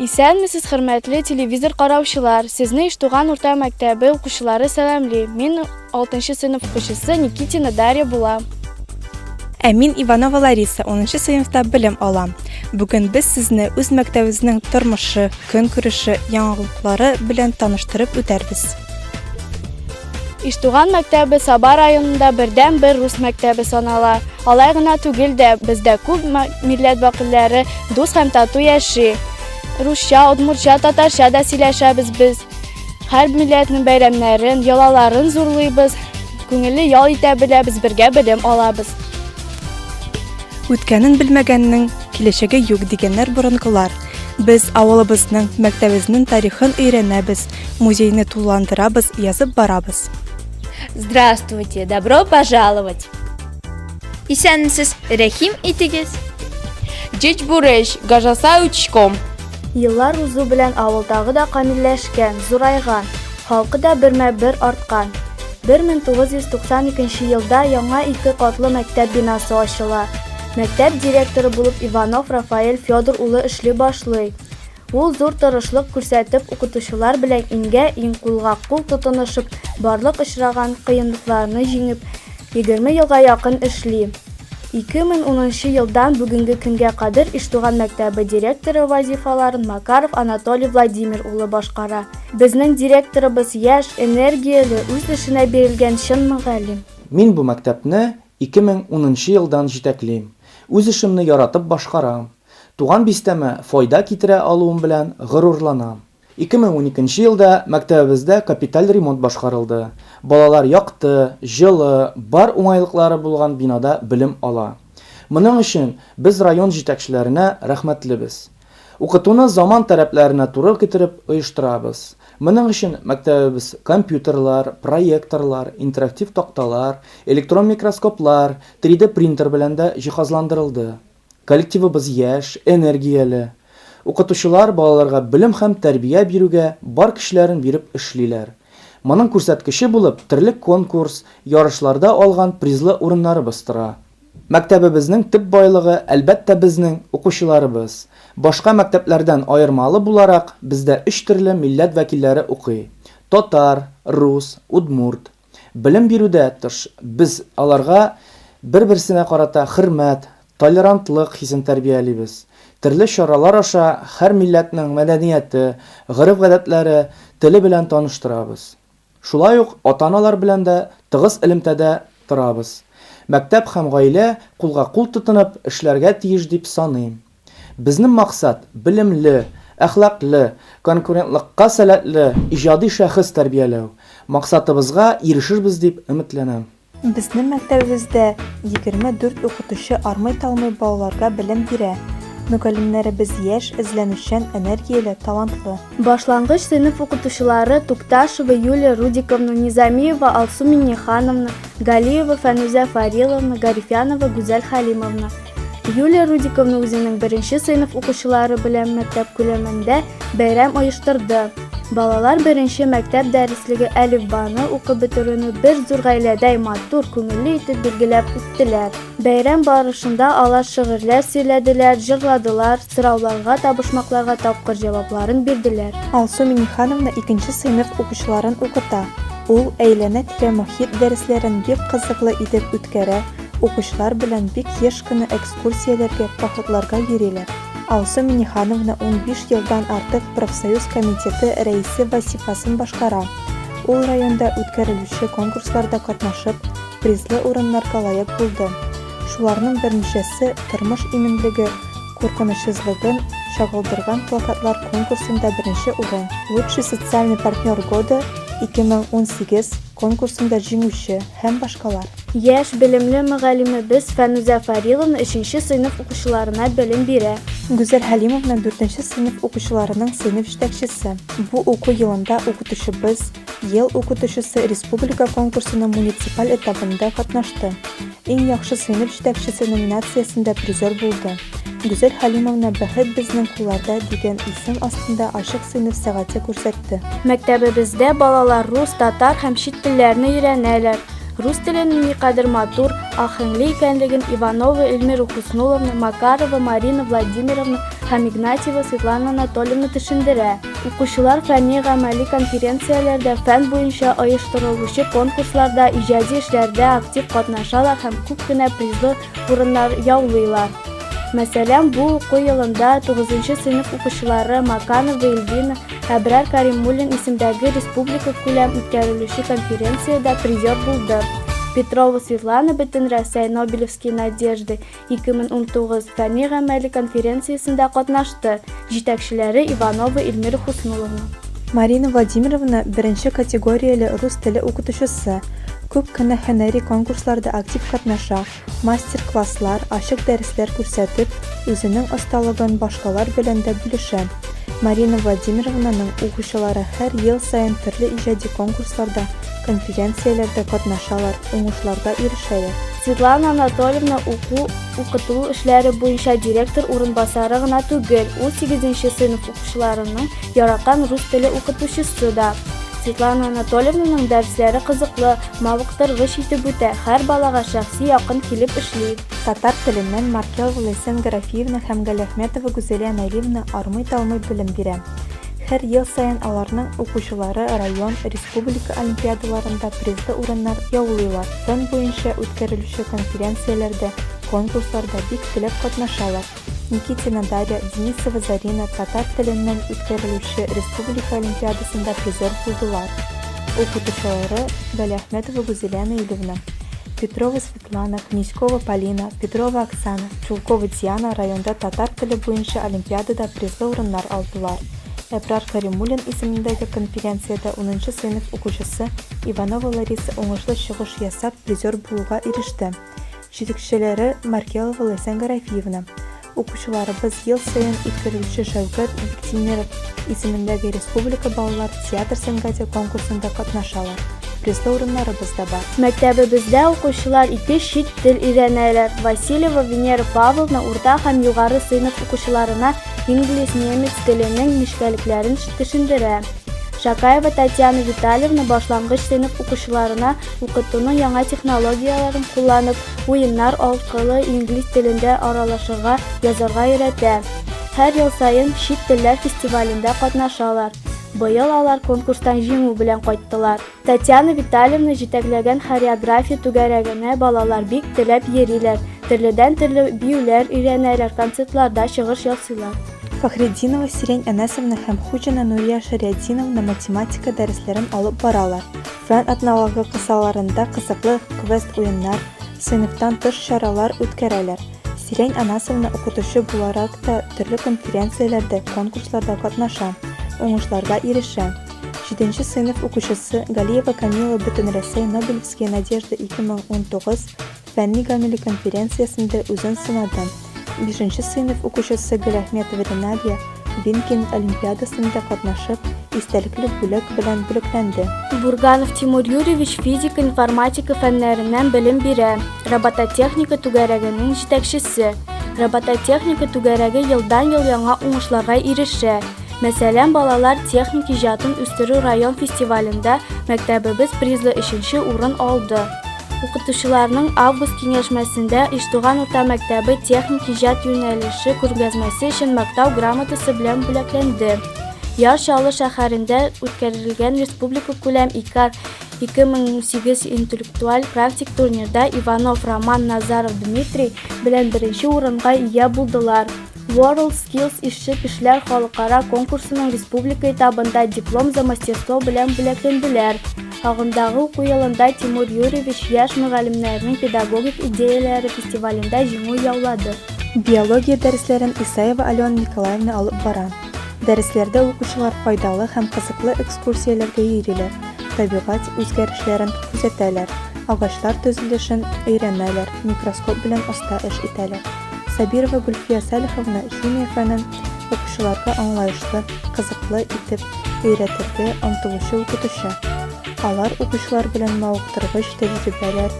Исәнмесез, хөрмәтле телевизор караучылар. Сезне Иштуган урта мәктәбе укучылары сәламлый. Мин 6нчы сыйныф укучысы Никитина Дарья булам. Ә мин Иванова Лариса, 10нчы сыйныфта белем алам. Бүген без сезне үз мәктәбебезнең тормышы, көнкүреше, яңалыклары белән таныштырып үтәрбез. Иштуган мәктәбе Саба районында бердән-бер рус мәктәбе санала. Алай гына түгел дә, бездә күп милләт вәкилләре дус һәм тату яши. Русча, удмуртча, татарча да сөйләшәбез без. Һәр милләтнең бәйрәмнәрен, ялаларын зурлыйбыз. Күңелле ял итә беләбез, бергә белем алабыз. Үткәнен белмәгәннең киләчәге юк дигәннәр борынгылар. Без авылыбызның, мәктәбебезнең тарихын өйрәнәбез, музейны тулыландырабыз, язып барабыз. Здравствуйте, добро пожаловать. Исәнмесез, рәхим итегез. Җич бурыч, гажаса учком. Еллар узу белән авылдагы да камилләшкән, зурайган, халкы да бермә-бер арткан. 1992 елда яңа 2 катлы мәктәп бинасы ачыла. Мәктәп директоры булып Иванов Рафаэль Федор улы эшли башлый. Ул зур тырышлык күрсәтеп укытучылар белән иң кулга-кул тотынышып, барлык очраган кыенлыкларны җиңеп, 20 елга якын эшли. 2010 елдан бүгенге көнгә кадәр Иштуган мәктәбе директоры вазифаларын Макаров Анатолий Владимир улы башкара. Безнең директорыбыз яшь, энергияле, үз эшенә бирелгән чын мөгаллим. Мин бу мәктәпне 2010 елдан җитәклим. Үз эшемне яратып башкарам. Туган бистәмә файда китерә алуым белән горурланам. 2012 елда мәктәбебездә капиталь ремонт башкарылды. Балалар якты, җылы, бар уңайлыклары булган бинада белем ала. Моның өчен без район җитәкчеләренә рәхмәтлебез. Укытуны заман таләпләренә туры китереп оештырабыз. Моның өчен мәктәбебез компьютерлар, проекторлар, интерактив такталар, электрон микроскоплар, 3D принтер белән дә җиһазландырылды. Коллективыбыз яшь, энергияле. Укытучылар балаларга белем һәм тәрбия бирүгә бар көчләрен биреп эшлиләр. Моның күрсәткече булып төрле конкурс, ярышларда алган призлы урыннарыбыз тора. Мәктәбебезнең төп байлыгы әлбәттә безнең укучыларыбыз. Башка мәктәпләрдән аермалы буларак бездә 3 төрле милләт вәкилләре укый. Татар, рус, удмурт. Белем бирүдә без аларга бер-берсенә карата хөрмәт, толерантлык хисен тәрбиялибез. Төрле чаралар аша һәр милләтнең мәдәнияте, гореф-гадәтләре, теле белән таныштырабыз. Шулай ук ата-аналар белән дә тыгыз элемтәдә торабыз. Мәктәп һәм гаилә кулга-кул тотынып эшләргә тиеш дип саныйм. Безнең максат белемле, әхлаклы, конкурентлыкка сәләтле, иҗади шәхес тәрбияләү. Максатыбызга ирешербез дип өметләнәм. Безнең мәктәбебездә 24 укытучы армый-талмый балаларга белем бирә. Мөгаллимнәребез яшь, эзләнүчән, энергияле, талантлы. Башлангыч сыйныф укытучылары Тукташева Юлия Рудиковна, Низамиева Алсу Миннихановна, Галиева Фәнүзә Фариловна, Гарифянова Гүзәл Халимовна. Юлия Рудиковна үзенең 1нче сыйныф укучылары белән мәктәп күләмендә бәйрәм оештырды. Балалар 1нче мәктәп дәреслеге әлифбаны укып бетерүне бер зур гаиләдәй матур, күңелле итеп билгеләп үттеләр. Бәйрәм барышында алар шигырьләр сөйләделәр, җырладылар, сорауларга, табышмакларга тапкыр җавапларын бирделәр. Алсу Миннихановна 2нче сыйныф укучыларын укыта. Ул әйләнә-тирә мохит дәресләрен бик кызыклы итеп үткәрә. Укучылар белән бик еш кына экскурсияләргә, походларга йөриләр. Алсу Миннихановна 15 елдан артык профсоюз комитеты рәисе вазифасын башкара. Ул районда үткәрелүче конкурсларда катнашып, призлы урыннарга лаек булды. Шуларның берничәсе тормыш иминлеге, куркынычсызлыгын чагылдырган плакатлар конкурсында 1нче урын. Лучший социальный партнер года 2018 конкурсында җиңүче һәм башкалар. Яшь белемле мөгаллимебез Фәнүзә Фариловна 3нче сыйныф укучыларына белем бирә. Гүзәл Халимовна 4нче сыйныф укучыларының сыйныф җитәкчесе. Бу уку елында укытучыбыз ел укытучысы республика конкурсының муниципаль этабында катнашты. Иң яхшы сыйныф җитәкчесе номинациясендә призер булды. Гүзәл Халимовна бәхет безнең кулларда дигән исем астында ачык сыйныф сәгате күрсәтте. Мәктәбебездә балалар рус, татар һәм чит телләрне өйрәнәләр. Рус теленең никадәр матур, ахыңлы икәнлеген Иванова Эльмира Хуснуловна, Макарова Марина Владимировна һәм Игнатьева Светлана Анатольевна төшендерә. Укучылар фәнни-гамәли конференцияләрдә, фән буенча оештырылучы конкурсларда, иҗади эшләрдә актив катнашалар һәм күп кенә призлы урыннар яулыйлар. Мәсәлән, бу уку елында 9нчы сыйныф укучылары Маканова Эльвина, Әбрар Каримуллин исемдәге республика күләм үткәрелүче конференциядә призер булды. Петрова Светлана Бөтенрәсәй Нобелевские надежды 2019 фәнни-гамәли конференциясендә катнашты. Җитәкчеләре Иванова Эльмира Хуснуловна. Марина Владимировна беренче категорияле рус теле укытучысы. Күп кенә һөнәри конкурсларда актив катнаша, мастер-класслар, ачык дәресләр күрсәтеп, үзенең осталыгын башкалар белән дә бүлешә. Марина Владимировнаның укучылары һәр ел саен төрле иҗади конкурсларда, конференцияләрдә катнашалар, уңышларга ирешәләр. Светлана Анатольевна укыту эшләре буенча директор урынбасары гына түгел, ул 8нче сыйныф укучыларының яраткан рус теле укытучысы да. Светлана Анатольевнаның дәресләре кызыклы, мавыктыргыч итеп үтә, һәр балага шәхси якын килеп эшли. Татар теленнән Маркелова Ләйсән Гарафиевна һәм Галәхмәтова Гүзәлия Наливна армый-талмый белем бирә. Һәр ел саен аларның укучылары район, республика олимпиадаларында призлы урыннар яулыйлар. Фән буенча үткәрелүче конференцияләрдә, конкурсларда бик теләп катнашалар. Никитина Дарья, Денисова Зарина татар теленнән үткәрелүче республика олимпиадасында призер булдылар. Укытучылары Галәхмәтова Гүзәлия Наливна, Петрова Светлана, Князькова Полина, Петрова Оксана, Чулкова Диана районда татар теле буенча олимпиадада призлы урыннар алдылар. Әбрар Каримуллин исемендәге конференциядә 10нчы сыйныф укучысы Иванова Лариса уңышлы чыгыш ясап призер булуга иреште. Җитәкчеләре Маркелова Ләйсән Гарафиевна. Укучыларыбыз ел саен үткәрелүче Шәүкәт Биктимеров исемендәге республика балалар театр сәнгате конкурсында катнашалар. Призлы урыннарыбыз да бар. Мәктәбебездә укучылар 2 чит тел өйрәнәләр. Васильева Венера Павловна урта һәм югары сыйныф укучыларына инглиз, немец теленең нечкәлекләрен төшендерә. Шакаева Татьяна Витальевна башлангыч сыйныф укучыларына укытуның яңа технологияларын кулланып, уеннар аркылы инглиз телендә аралашырга, язарга өйрәтә. Һәр ел саен чит телләр фестивалендә катнашалар. Быел алар конкурстан җиңү белән кайттылар. Татьяна Витальевна җитәкләгән хореография түгәрәгенә балалар бик теләп йөриләр. Төрледән-төрле биюләр өйрәнәләр, концертларда чыгыш ясыйлар. Фахретдинова Сирень Әнәсовна һәм Хуҗина Нурия Шариятдиновна математика дәресләрен алып баралар. Фән атналыгы кысаларында кызыклы квест уеннар, сыйныфтан тыш чаралар үткәрәләр. Сирень Әнәсовна укытучы буларак та төрле конференцияләрдә, конкурсларда катнаша, уңышларга ирешә. 7нче сыйныф укучысы Галиева Камила Бөтенрәсәй Нобелевские надежды 2019 фәнни-гамәли конференциясендә үзен сынады. 5нче сыйныф укучысы Галәхмәтова Ринабия Бинкин олимпиадасында катнашып, истәлекле бүләк белән бүләкләнде. Бурганов Тимур Юрьевич физика, информатика фәннәреннән белем бирә. Робототехника түгәрәгенең җитәкчесе. Робототехника түгәрәге елдан-ел яңа уңышларга ирешә. Мәсәлән, балалар техник иҗатын үстерү район фестивалендә мәктәбебез призлы 3нче урын алды. Укытучыларның август киңәшмәсендә Иштуган урта мәктәбе техник иҗат юнәлеше күргәзмәсе өчен мактау грамотасы белән бүләкләнде. Яр Чаллы шәһәрендә үткәрелгән республика күләм ИКАР 2018 интеллектуаль практик турнирда Иванов Роман, Назаров Дмитрий белән беренче урынга ия булдылар. World Skills ишче кешеләр халыкара конкурсының республика этабында диплом за мастерство белән бүләкләнделәр. Агымдагы уку елында Тимур Юрьевич яшь мөгаллимнәрнең педагогик идеяләре фестивалендә җиңү яулады. Биология дәресләрен Исаева Алена Николаевна алып бара. Дәресләрдә укучылар файдалы һәм кызыклы экскурсияләргә йөриләр, табигать үзгәрешләрен күзәтәләр, агачлар төзелешен өйрәнәләр, микроскоп белән оста эш итәләр. Сабирова Гульфия Салиховна химия фәнен укучыларга аңлаешлы, кызыклы итеп өйрәтергә омтылучы укытучы. Алар укучылар белән мавыктыргыч тәҗрибәләр,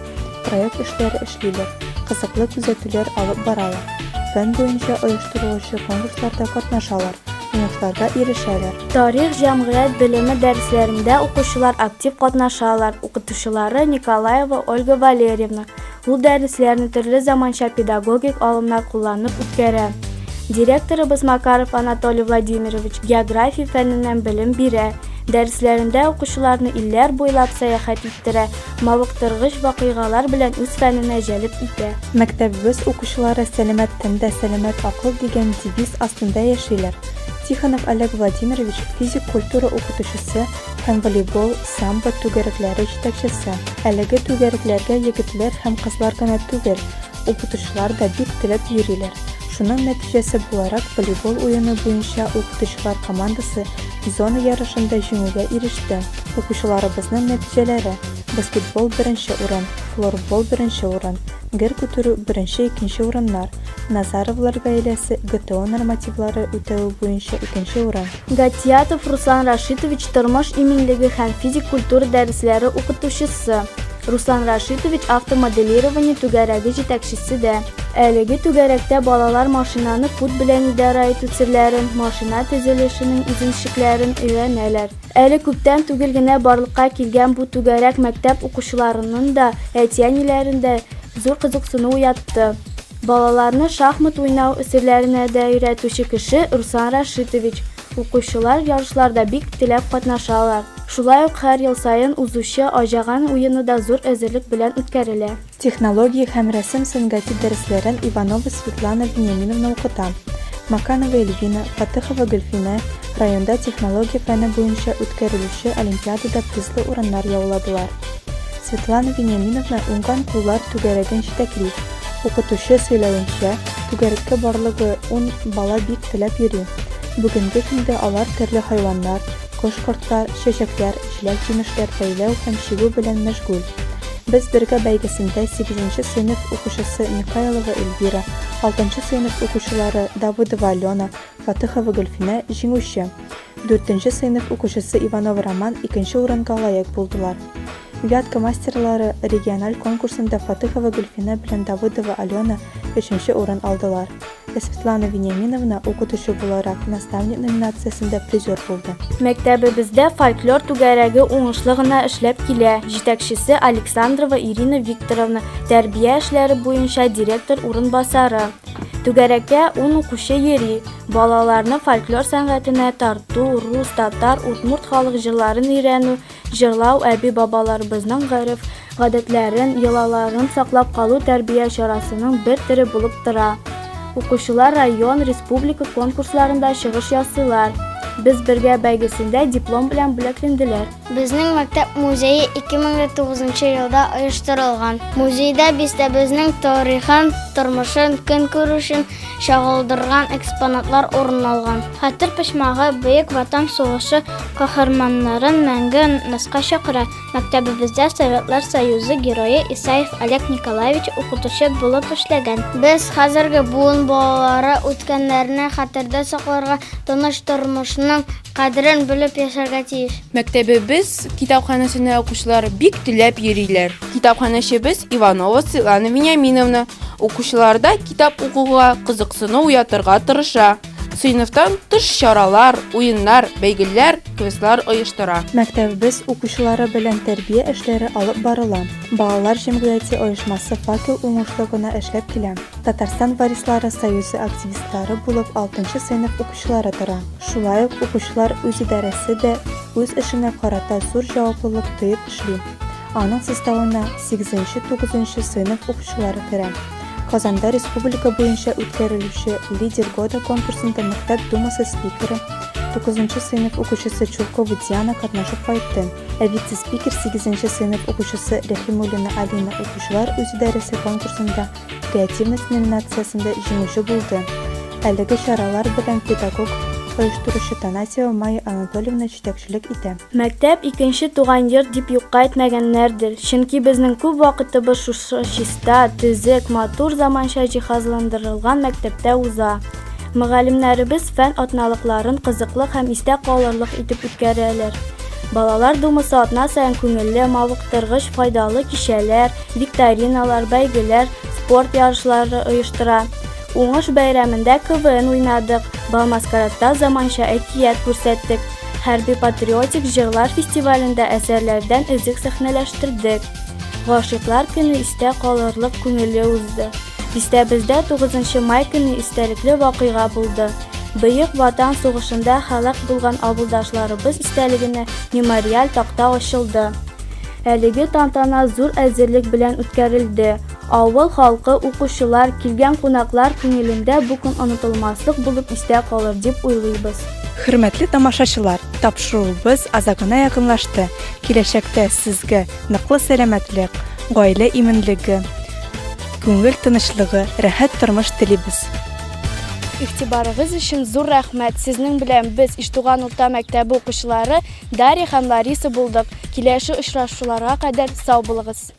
проект эшләре эшлиләр, кызыклы күзәтүләр алып баралар. Фән буенча оештырылучы конкурсларда катнашалар, уңышларга ирешәләр. Тарих, җәмгыять белеме дәресләрендә укучылар актив катнашалар. Укытучылары Николаева Ольга Валерьевна. Ул дәресләрне төрле заманча педагогик алымнар кулланып үткәрә. Директорыбыз Макаров Анатолий Владимирович география фәненнән белем бирә. Дәресләрендә укучыларны илләр буйлап сәяхәт иттерә, мавыктыргыч вакыйгалар белән үз фәненә җәлеп итә. Мәктәбебез укучылары сәламәт тәндә сәламәт акыл дигән девиз астында яшиләр. Тихонов Олег Владимирович физик культура укытучысы һәм волейбол, самбо түгәрәкләре җитәкчесе. Әлеге түгәрәкләргә егетләр һәм кызлар гына түгел, укытучылар да бик теләп йөриләр. Шуның нәтиҗәсе буларак волейбол уены буенча укытучылар командасы зона ярышында җиңүгә иреште. Укучыларыбызның нәтиҗәләре: баскетбол 1нче урын, флорбол 1нче урын, гер күтәрү 1-2 урыннар, Назаровлар гаиләсе ГТО нормативлары үтәү буенча 2нче урын. Гатьятов Руслан Рашитович тормыш иминлеге һәм физик культура дәресләре укытучысы. Руслан Рашитович автомоделирование түгәрәге җитәкчесе дә. Әлеге түгәрәктә балалар машинаны пут белән идара итү серләрен, машина төзелешенең изенчекләрен өйрәнәләр. Әле күптән түгел генә барлыкка килгән бу түгәрәк мәктәп укучыларының да әти-әниләрендә зур кызыксыну уятты. Балаларны шахмат уйнау серләренә дә өйрәтүче кеше Руслан Рашитович. Укучылар ярышларда бик теләп катнашалар. Шулай ук һәр ел сайын узучы аҗаган уены да зур әзерлек белән үткәрелә. Технология һәм рәсем сәнгате дәресләрен Иванова Светлана Вениаминовна укыта. Маканова Эльвина, Фатыхова Гөлфинә районда технология фәне буенча үткәрелүче олимпиадада призлы урыннар яуладылар. Светлана Вениаминовна уңган куллар түгәрәген җитәкли. Укытучы сөйләвенчә, түгәрәккә барлыгы 10 бала бик теләп йөри. Бүгенге көндә алар төрле хайваннар, кош-кортлар, чәчәкләр, җиләк-җимешләр бәйләү һәм чигү белән мәшгуль. Без бергә бәйгесендә 8нче сыйныф укучысы Михайлова Эльвира, 6нчы сыйныф укучылары Давыдова Алена, Фатыхова Гөлфинә җиңүче. 4нче сыйныф укучысы Иванов Роман 2нче урынга лаек булдылар. Вятка мастерлары региональ конкурсында Фатыхова Гөлфинә белән Давыдова Алена 3нче урын алдылар. Светлана Вениаминовна укытучы буларак наставник номинациясендә призер булды. Мәктәбебездә фольклор түгәрәге уңышлы гына эшләп килә. Җитәкчесе Александрова Ирина Викторовна, тәрбия эшләре буенча директор урынбасары. Түгәрәккә 10 укучы йөри. Балаларны фольклор сәнгатенә тарту, рус, татар, удмурт халык җырларын өйрәнү, җырлау әби-бабаларыбызның гырыф, гадәтләрен, йолаларын саклап калу тәрбия чарасының бер төре булып тора. Укучылар район, республика конкурсларында чыгыш ясыйлар. Без бергә бәйгесендә диплом белән бүләкләнделәр. Безнең мәктәп музее 2009 елда оештырылган. Музейда бистәбезнең тарихын, тормышын, көнкүрешен чагылдырган экспонатлар урын алган. Хәтер почмагы Бөек Ватан сугышы каһарманнарын мәңге наска чакыра. Мәктәбебездә Советлар Союзы герое Исаев Олег Николаевич укытучы булып эшләгән. Без хәзерге буын балалары үткәннәрне хәтердә сакларга, тыныч тормышның кадерен белеп яшәргә тиеш. Мәктәбебез китапханәсенә укучылар бик теләп йөриләр. Китапханәчебез Иванова Светлана Вениаминовна укучыларда китап укуга кызыксыну уятырга тырыша. Сыйныфтан тыш чаралар, уеннар, бәйгеләр, квестлар оештыра. Мәктәбебез укучылары белән тәрбия эшләре алып барыла. Балалар җәмгыяте оешмасы факел уңышлы гына эшләп килә. Татарстан варислары союзы активистлары булып 6нчы сыйныф укучылары тора. Шулай ук укучылар үз идарәсе дә үз эшенә карата зур җаваплылык тоеп эшли. Аның составына 8-9 сыйныф укучылары керә. Казанда республика буенча үткәрелүче Лидер года конкурсында мәктәп думасы спикеры 9-нчы сыйныф укучысы Чулкова Диана катнашып кайтты. Ә вице-спикер 8-нчы сыйныф укучысы Рәхимуллина Алина укучылар үз идарәсе конкурсында креативность номинациясында җиңүче булды. Әлеге чаралар белән педагог оештыручы Танасева Майя Анатольевна җитәкчелек итә. Мәктәп икенче туган йорт дип юкка әйтмәгәннәрдер. Чөнки безнең күп вакытыбыз шушы чиста, төзек, матур заманча җиһазландырылган мәктәптә уза. Мөгаллимнәребез фән атналыкларын кызыклы һәм истә калырлык итеп үткәрәләр. Балалар думасы атна саен күңелле, мавыктыргыч, файдалы кичәләр, викториналар, бәйгеләр, спорт ярышлары оештыра. Уңыш бәйрәмендә КВН уйнадык, Балмаскаратта заманча әкият күрсәттек, хәрби-патриотик җырлар фестивалендә әсәрләрдән өзек сәхнәләштердек. Гашыйклар көне истә калырлык күңелле узды. Бистәбездә 9 май көне истәлекле вакыйга булды. Бөек Ватан сугышында халык булган авылдашларыбыз истәлегенә мемориаль такта ачылды. Әлеге тантана зур әзерлек белән үткәрелде. Авыл халкы, укучылар, килгән кунаклар күңелендә бу көн онытылмаслык булып истә калыр дип уйлыйбыз. Хөрмәтле тамашачылар, тапшыруыбыз азагына якынлашты. Киләчәктә сезгә ныклы сәламәтлек, гаилә именлеге, күңел тынычлыгы, рәхәт тормыш телибез. Игътибарыгыз өчен зур рәхмәт. Сезнең белән без Иштуган урта мәктәбе укучылары Дарья һәм Лариса булдык. Киләсе очрашуларга кадәр сау булыгыз.